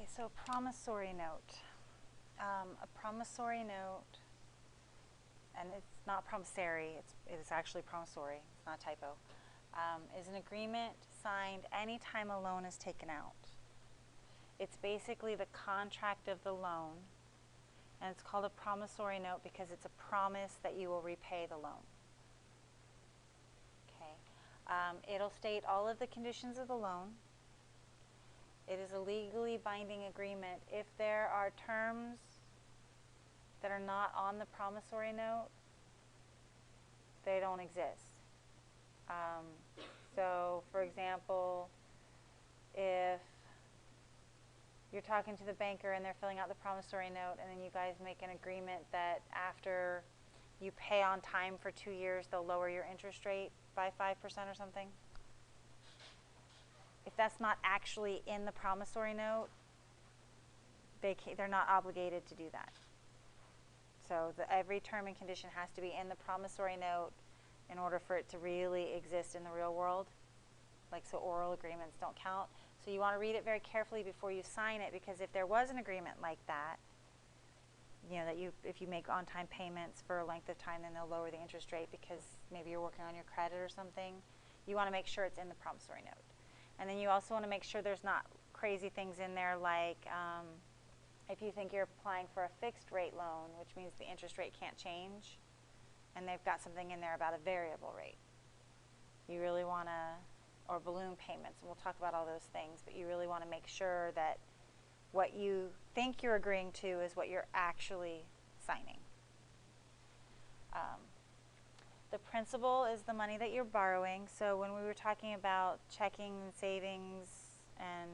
Okay, so promissory note. A promissory note, and it's not promissory, it is actually promissory, it's not a typo, is an agreement signed anytime a loan is taken out. It's basically the contract of the loan, and it's called a promissory note because it's a promise that you will repay the loan. Okay, it'll state all of the conditions of the loan. It is a legally binding agreement. If there are terms that are not on the promissory note, they don't exist. So, for example, if you're talking to the banker and they're filling out the promissory note, and then you guys make an agreement that after you pay on time for 2 years, they'll lower your interest rate by 5% or something. If that's not actually in the promissory note, they're not obligated to do that. So every term and condition has to be in the promissory note in order for it to really exist in the real world. Like, so oral agreements don't count. So you want to read it very carefully before you sign it, because if there was an agreement like that, you know, that if you make on-time payments for a length of time, then they'll lower the interest rate because maybe you're working on your credit or something. You want to make sure it's in the promissory note. And then you also want to make sure there's not crazy things in there like if you think you're applying for a fixed rate loan, which means the interest rate can't change, and they've got something in there about a variable rate. You really want to, or balloon payments, and we'll talk about all those things, but you really want to make sure that what you think you're agreeing to is what you're actually signing. The principal is the money that you're borrowing. So when we were talking about checking and savings and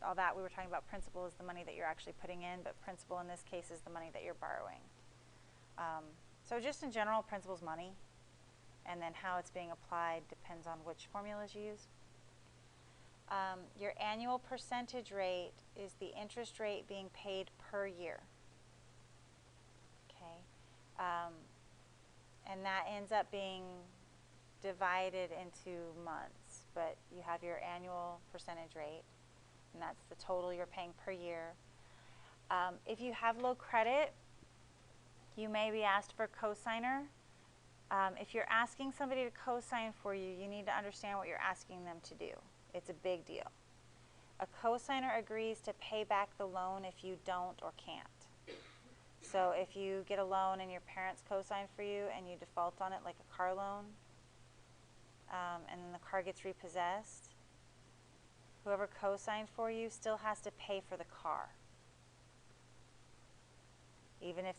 all that, we were talking about principal is the money that you're actually putting in, but principal in this case is the money that you're borrowing. So just in general, principal's money, and then how it's being applied depends on which formulas you use. Your annual percentage rate is the interest rate being paid per year. Okay. And that ends up being divided into months, but you have your annual percentage rate, and that's the total you're paying per year. If you have low credit, you may be asked for a cosigner. If you're asking somebody to cosign for you, you need to understand what you're asking them to do. It's a big deal. A cosigner agrees to pay back the loan if you don't or can't. So if you get a loan and your parents cosign for you and you default on it like a car loan, and then the car gets repossessed, whoever cosigned for you still has to pay for the car, even if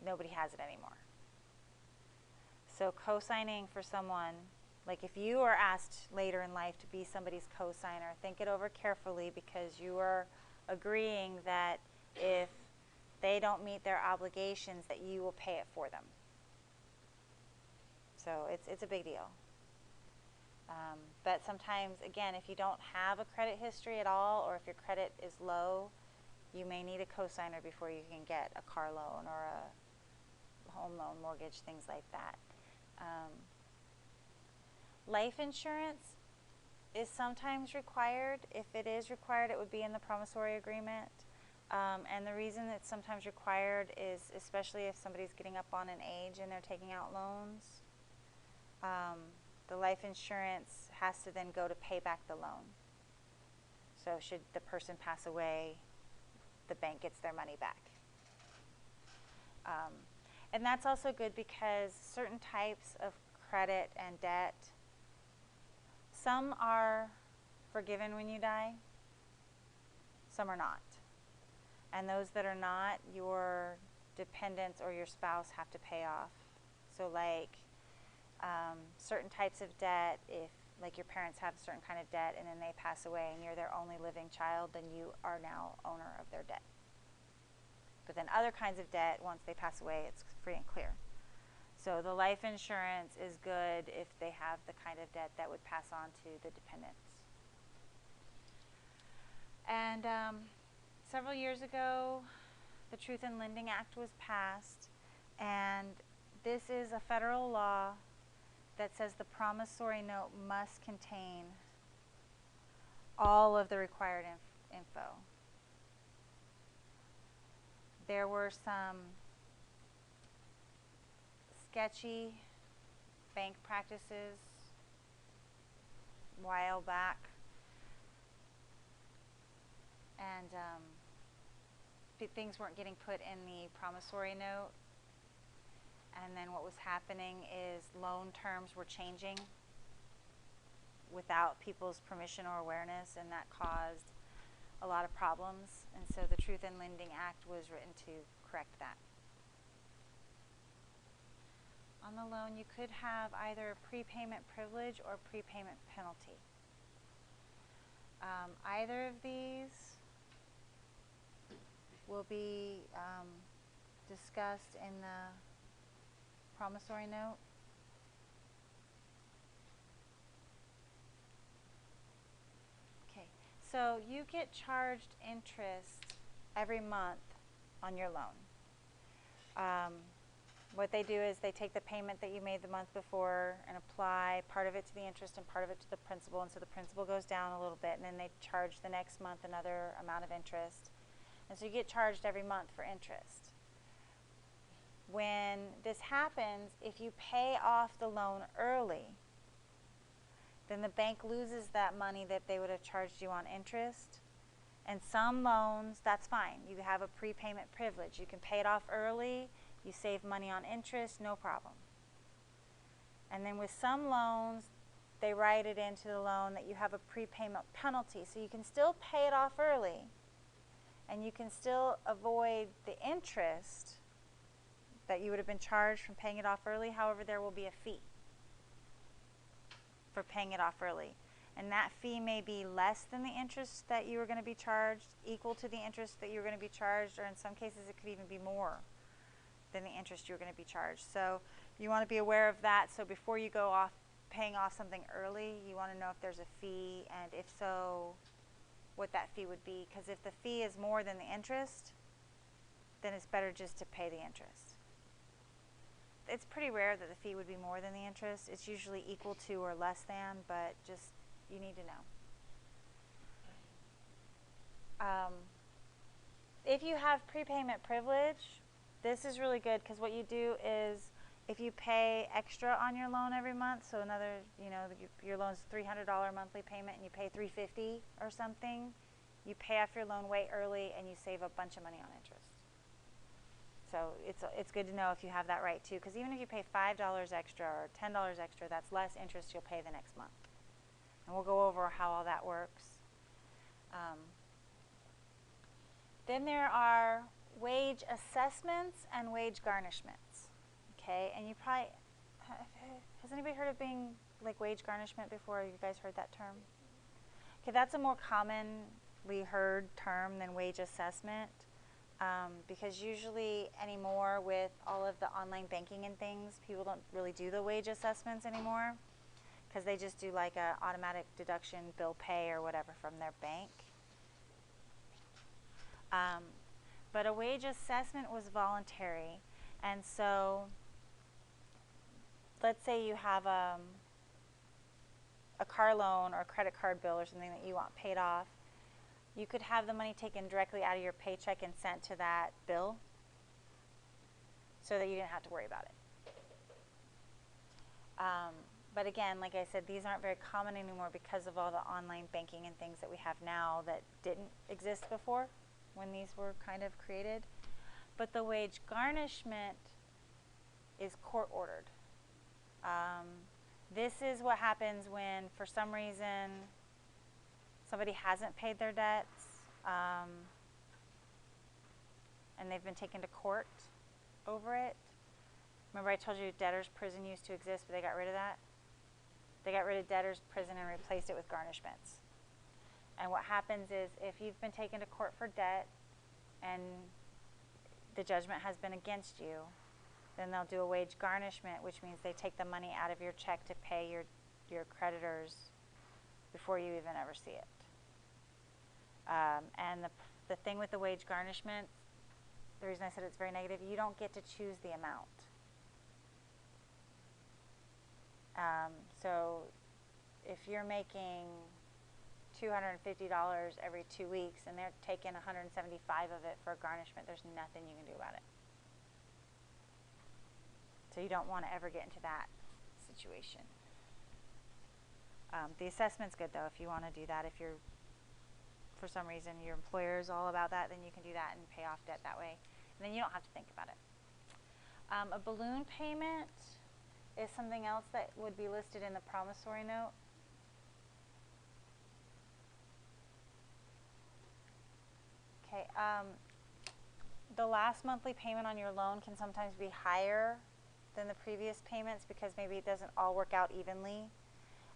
nobody has it anymore. So cosigning for someone, like if you are asked later in life to be somebody's cosigner, think it over carefully, because you are agreeing that if they don't meet their obligations, that you will pay it for them. So it's a big deal. But sometimes, again, if you don't have a credit history at all, or if your credit is low, you may need a cosigner before you can get a car loan or a home loan, mortgage, things like that. Life insurance is sometimes required. If it is required, it would be in the promissory agreement. And the reason it's sometimes required is especially if somebody's getting up on an age and they're taking out loans. The life insurance has to then go to pay back the loan. So should the person pass away, the bank gets their money back. And that's also good because certain types of credit and debt, some are forgiven when you die, some are not. And those that are not, your dependents or your spouse have to pay off. So like certain types of debt, if like your parents have a certain kind of debt and then they pass away and you're their only living child, then you are now owner of their debt. But then other kinds of debt, once they pass away, it's free and clear. So the life insurance is good if they have the kind of debt that would pass on to the dependents. And several years ago, the Truth in Lending Act was passed, and this is a federal law that says the promissory note must contain all of the required info. there were some sketchy bank practices a while back, and things weren't getting put in the promissory note, and then what was happening is loan terms were changing without people's permission or awareness, and that caused a lot of problems. And so the Truth in Lending Act was written to correct that. On the loan, you could have either prepayment privilege or prepayment penalty. Either of these will be discussed in the promissory note. Okay, so you get charged interest every month on your loan. What they do is they take the payment that you made the month before and apply part of it to the interest and part of it to the principal, and so the principal goes down a little bit, and then they charge the next month another amount of interest. And so you get charged every month for interest. When this happens, if you pay off the loan early, then the bank loses that money that they would have charged you on interest. And some loans, that's fine. You have a prepayment privilege. You can pay it off early. You save money on interest, no problem. And then with some loans, they write it into the loan that you have a prepayment penalty. So you can still pay it off early, and you can still avoid the interest that you would have been charged from paying it off early. However, there will be a fee for paying it off early. And that fee may be less than the interest that you were going to be charged, equal to the interest that you were going to be charged, or in some cases it could even be more than the interest you're going to be charged. So you want to be aware of that. So before you go off paying off something early, you want to know if there's a fee, and if so, what that fee would be. Because if the fee is more than the interest, then it's better just to pay the interest. It's pretty rare that the fee would be more than the interest. It's usually equal to or less than, but just you need to know. If you have prepayment privilege, this is really good, because what you do is if you pay extra on your loan every month, so another, your loan's $300 monthly payment and you pay $350 or something, you pay off your loan way early and you save a bunch of money on interest. So it's good to know if you have that right too, because even if you pay $5 extra or $10 extra, that's less interest you'll pay the next month. And we'll go over how all that works. Then there are wage assessments and wage garnishments. Okay, and you probably, has anybody heard of being like wage garnishment before? You guys heard that term? Okay, that's a more commonly heard term than wage assessment, because usually anymore with all of the online banking and things, people don't really do the wage assessments anymore, because they just do like a automatic deduction, bill pay or whatever from their bank. But a wage assessment was voluntary, and so let's say you have a car loan or a credit card bill or something that you want paid off. You could have the money taken directly out of your paycheck and sent to that bill so that you didn't have to worry about it. But again, like I said, these aren't very common anymore because of all the online banking and things that we have now that didn't exist before when these were kind of created. But the wage garnishment is court ordered. This is what happens when, for some reason, somebody hasn't paid their debts, and they've been taken to court over it. Remember I told you debtor's prison used to exist, but they got rid of that? They got rid of debtor's prison and replaced it with garnishments. And what happens is, if you've been taken to court for debt and the judgment has been against you, then they'll do a wage garnishment, which means they take the money out of your check to pay your creditors before you even ever see it. And the thing with the wage garnishment, the reason I said it's very negative, you don't get to choose the amount. So if you're making $250 every 2 weeks, and they're taking $175 of it for garnishment. There's nothing you can do about it. So you don't want to ever get into that situation. The assessment's good though if you want to do that. If you're, for some reason, your employer is all about that, then you can do that and pay off debt that way. And then you don't have to think about it. A balloon payment is something else that would be listed in the promissory note. Okay, the last monthly payment on your loan can sometimes be higher than the previous payments because maybe it doesn't all work out evenly.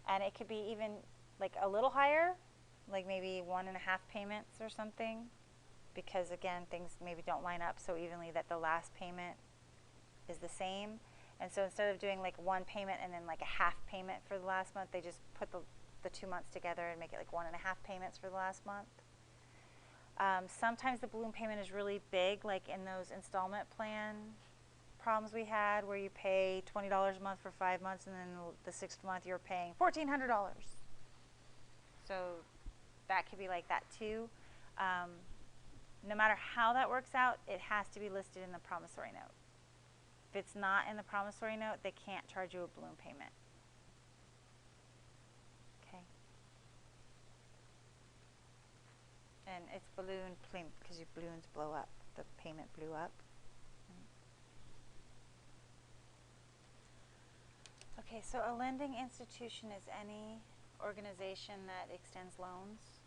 And it could be even like a little higher, like maybe 1.5 payments or something, because again, things maybe don't line up so evenly that the last payment is the same. And so instead of doing like one payment and then like a half payment for the last month, they just put the 2 months together and make it like 1.5 payments for the last month. Sometimes the balloon payment is really big, like in those installment plan problems we had where you pay $20 a month for 5 months and then the 6th month you're paying $1,400. So that could be like that too. No matter how that works out, it has to be listed in the promissory note. If it's not in the promissory note, they can't charge you a balloon payment. Okay. And it's balloon because your balloons blow up. The payment blew up. Okay, so a lending institution is any organization that extends loans,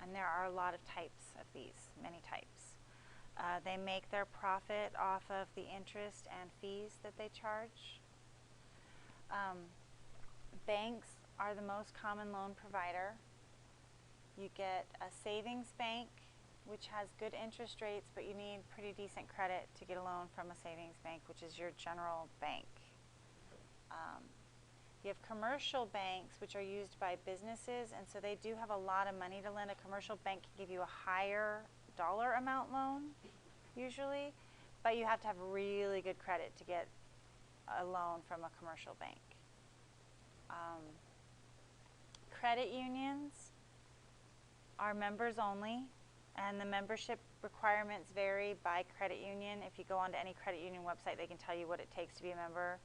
and there are a lot of types of these, many types. They make their profit off of the interest and fees that they charge. Banks are the most common loan provider. You get a savings bank, which has good interest rates, but you need pretty decent credit to get a loan from a savings bank, which is your general bank. You have commercial banks, which are used by businesses, and so they do have a lot of money to lend. A commercial bank can give you a higher dollar amount loan, usually, but you have to have really good credit to get a loan from a commercial bank. Credit unions are members only, and the membership requirements vary by credit union. If you go onto any credit union website, they can tell you what it takes to be a member.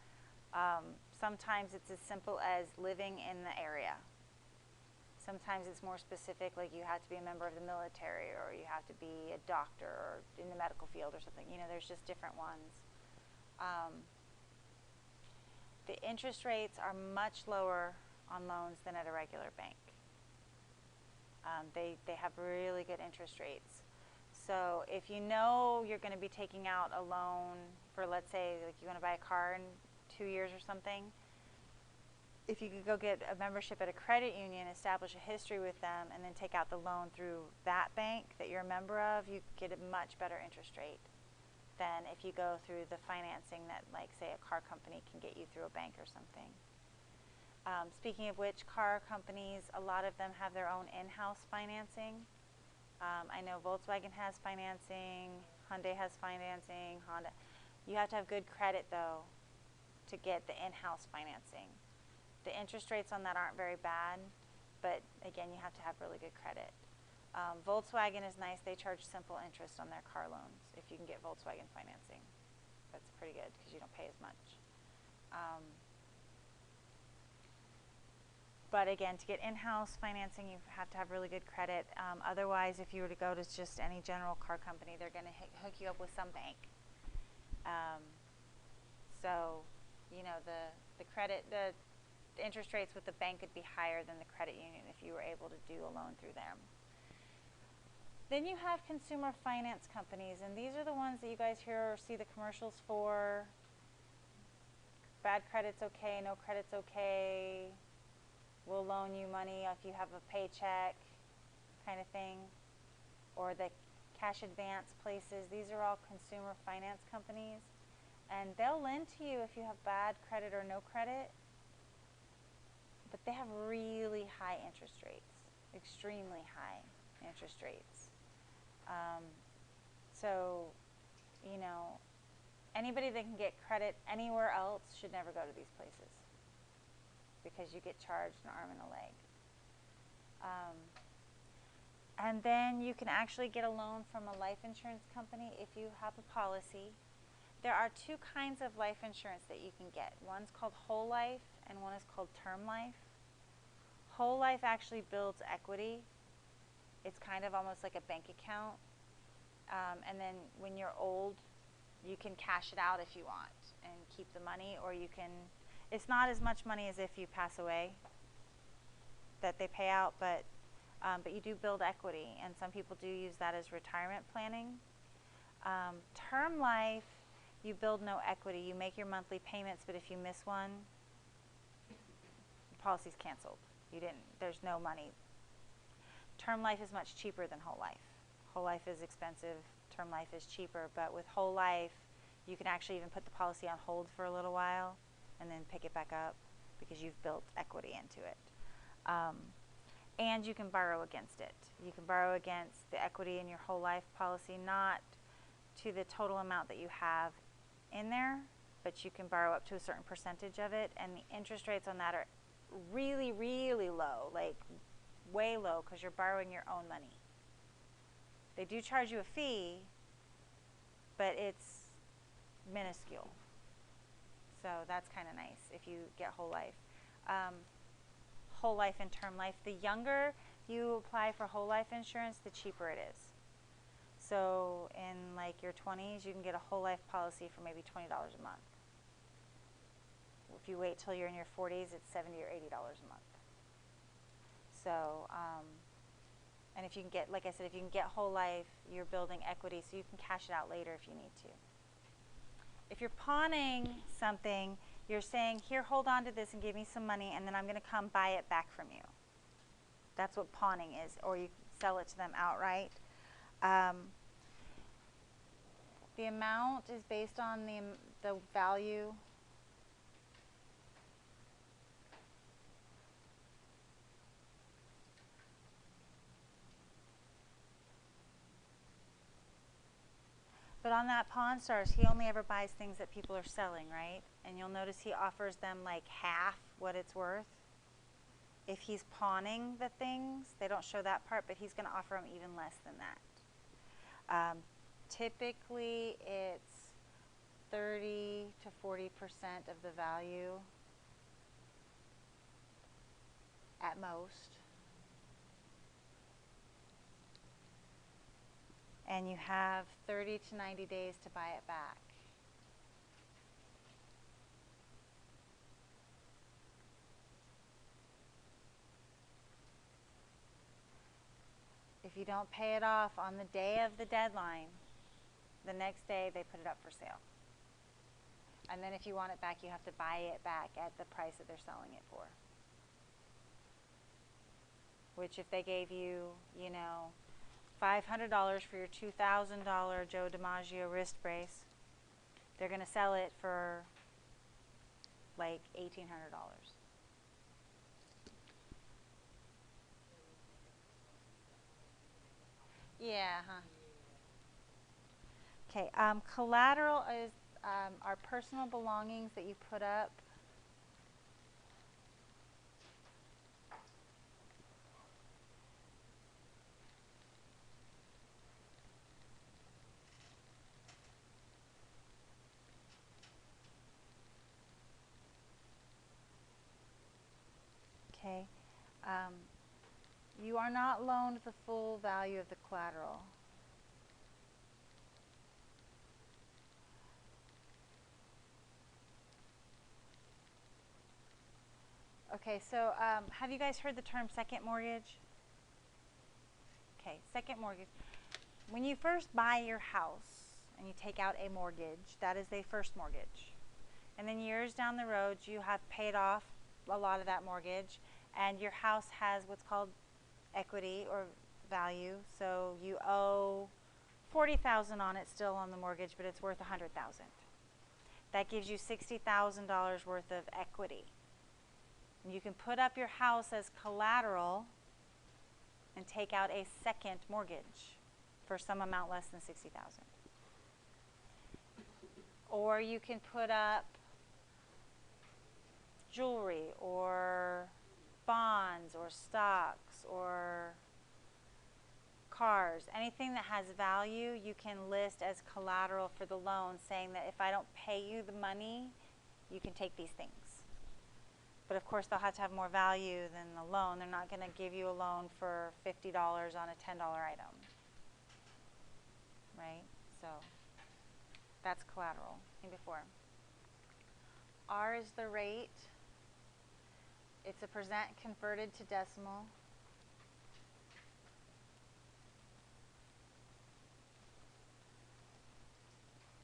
Sometimes it's as simple as living in the area. Sometimes it's more specific, like you have to be a member of the military, or you have to be a doctor, or in the medical field or something. You know, there's just different ones. The interest rates are much lower on loans than at a regular bank. They have really good interest rates. So if you know you're going to be taking out a loan for, let's say, like you want to buy a car in 2 years or something, if you could go get a membership at a credit union, establish a history with them, and then take out the loan through that bank that you're a member of, you get a much better interest rate than if you go through the financing that, like, say, a car company can get you through a bank or something. Speaking of which, car companies, a lot of them have their own in-house financing. I know Volkswagen has financing, Hyundai has financing, Honda. You have to have good credit, though, to get the in-house financing. The interest rates on that aren't very bad, but again, you have to have really good credit. Volkswagen is nice. They charge simple interest on their car loans if you can get Volkswagen financing. That's pretty good because you don't pay as much. But again, to get in-house financing, you have to have really good credit. Otherwise, if you were to go to just any general car company, they're going to hook you up with some bank. So, you know, the interest rates with the bank would be higher than the credit union if you were able to do a loan through them. Then you have consumer finance companies, and these are the ones that you guys hear or see the commercials for. Bad credit's okay, no credit's okay. We'll loan you money if you have a paycheck, kind of thing. Or the cash advance places. These are all consumer finance companies. And they'll lend to you if you have bad credit or no credit. But they have really high interest rates, extremely high interest rates. So, you know, anybody that can get credit anywhere else should never go to these places because you get charged an arm and a leg. And then you can actually get a loan from a life insurance company if you have a policy. There are two kinds of life insurance that you can get. One's called whole life and one is called term life. Whole life actually builds equity. It's kind of almost like a bank account. And then when you're old, you can cash it out if you want and keep the money, or you can, it's not as much money as if you pass away that they pay out, but you do build equity, and some people do use that as retirement planning. Term life, you build no equity. You make your monthly payments, but if you miss one, the policy's canceled. There's no money. Term life is much cheaper than whole life. Whole life is expensive, term life is cheaper, but with whole life, you can actually even put the policy on hold for a little while and then pick it back up because you've built equity into it. And you can borrow against it. You can borrow against the equity in your whole life policy, not to the total amount that you have in there, but you can borrow up to a certain percentage of it, and the interest rates on that are really, really low, like way low, because you're borrowing your own money. They do charge you a fee, but it's minuscule. So that's kind of nice if you get whole life. Whole life and term life. The younger you apply for whole life insurance, the cheaper it is. So in like your 20s, you can get a whole life policy for maybe $20 a month. If you wait till you're in your 40s, it's $70 or $80 a month. So, and if you can get, like I said, if you can get whole life, you're building equity, so you can cash it out later if you need to. If you're pawning something, you're saying, here, hold on to this and give me some money, and then I'm going to come buy it back from you. That's what pawning is, or you sell it to them outright. The amount is based on the value. But on that Pawn Stars, he only ever buys things that people are selling, right? And you'll notice he offers them like half what it's worth. If he's pawning the things, they don't show that part, but he's going to offer them even less than that. Typically, it's 30 to 40% of the value at most. And you have 30 to 90 days to buy it back. If you don't pay it off on the day of the deadline, the next day they put it up for sale. And then if you want it back, you have to buy it back at the price that they're selling it for. Which if they gave you, you know, $500 for your $2,000 Joe DiMaggio wrist brace, they're going to sell it for like $1,800. Yeah, huh? Okay, collateral is our personal belongings that you put up. Okay, you are not loaned the full value of the collateral. Okay, so have you guys heard the term second mortgage? Okay, second mortgage. When you first buy your house and you take out a mortgage, that is a first mortgage. And then years down the road, you have paid off a lot of that mortgage, and your house has what's called equity or value. So you owe $40,000 on it still on the mortgage, but it's worth $100,000. That gives you $60,000 worth of equity. And you can put up your house as collateral and take out a second mortgage for some amount less than $60,000. Or you can put up jewelry or bonds or stocks or cars, anything that has value, you can list as collateral for the loan, saying that if I don't pay you the money, you can take these things. But of course, they'll have to have more value than the loan. They're not going to give you a loan for $50 on a $10 item, right? So that's collateral. Before. R is the rate. It's a percent converted to decimal.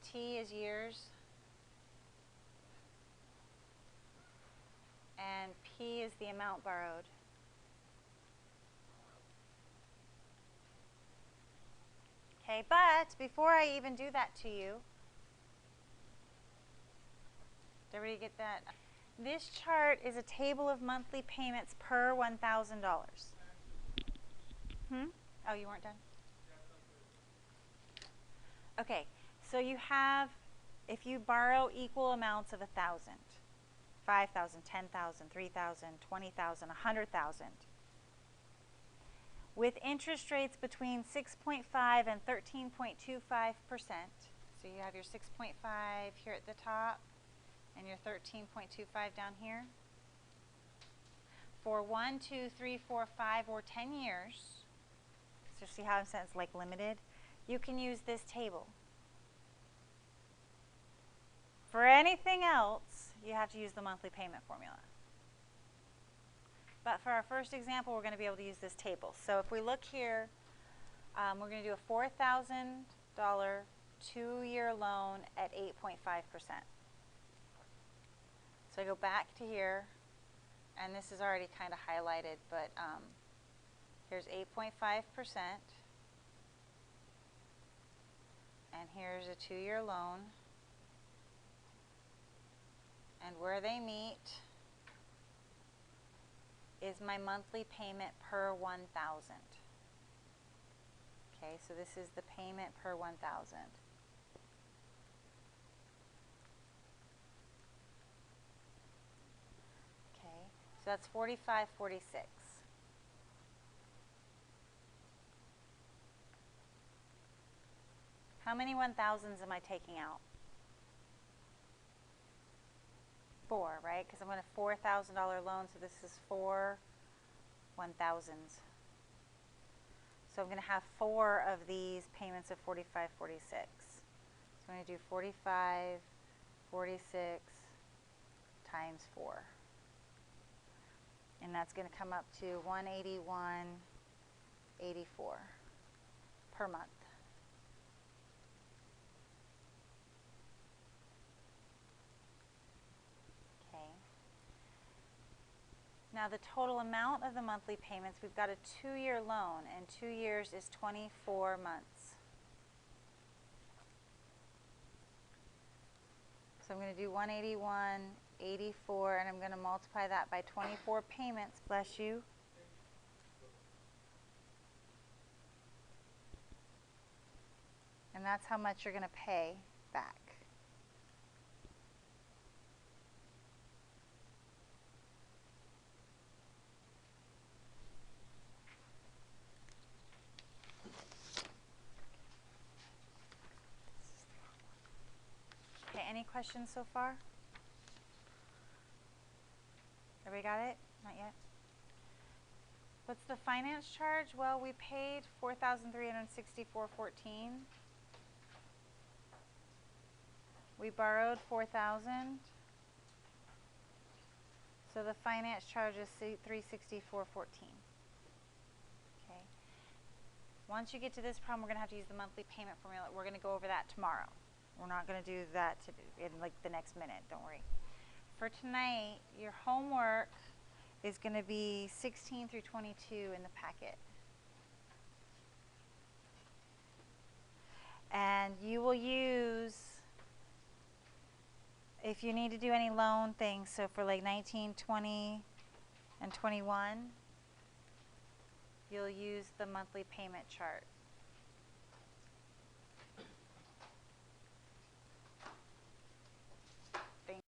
T is years. And P is the amount borrowed. Okay, but before I even do that to you, did everybody get that? This chart is a table of monthly payments per $1,000. Oh, you weren't done? Okay, so you have, if you borrow equal amounts of 1,000, 5,000, 10,000, 3,000, 20,000, 100,000, with interest rates between 6.5 and 13.25%. So you have your 6.5 here at the top and your 13.25 down here. For 1, 2, 3, 4, 5, or 10 years, so see how I'm saying it's like limited, you can use this table. For anything else, you have to use the monthly payment formula. But for our first example, we're going to be able to use this table. So if we look here, we're going to do a $4,000 2-year loan at 8.5%. So I go back to here, and this is already kind of highlighted, but here's 8.5%, and here's a 2-year loan. And where they meet is my monthly payment per 1,000. Okay, so this is the payment per 1,000. Okay, so that's $45.46. How many 1,000s am I taking out? 4, right? Because I'm going to $4,000 loan, so this is 4 1,000s. So I'm going to have 4 of these payments of $45.46. So I'm going to do $45.46 times 4. And that's going to come up to $181.84 per month. Now the total amount of the monthly payments, we've got a 2-year loan, and 2 years is 24 months. So I'm going to do 181.84, and I'm going to multiply that by 24 payments, bless you. And that's how much you're going to pay back. Any questions so far? Everybody got it? Not yet? What's the finance charge? Well, we paid $4,364.14. We borrowed $4,000. So the finance charge is $364.14. Okay. Once you get to this problem, we're going to have to use the monthly payment formula. We're going to go over that tomorrow. We're not going to do that in like the next minute, don't worry. For tonight, your homework is going to be 16 through 22 in the packet. And you will use, if you need to do any loan things, so for like 19, 20, and 21, you'll use the monthly payment chart.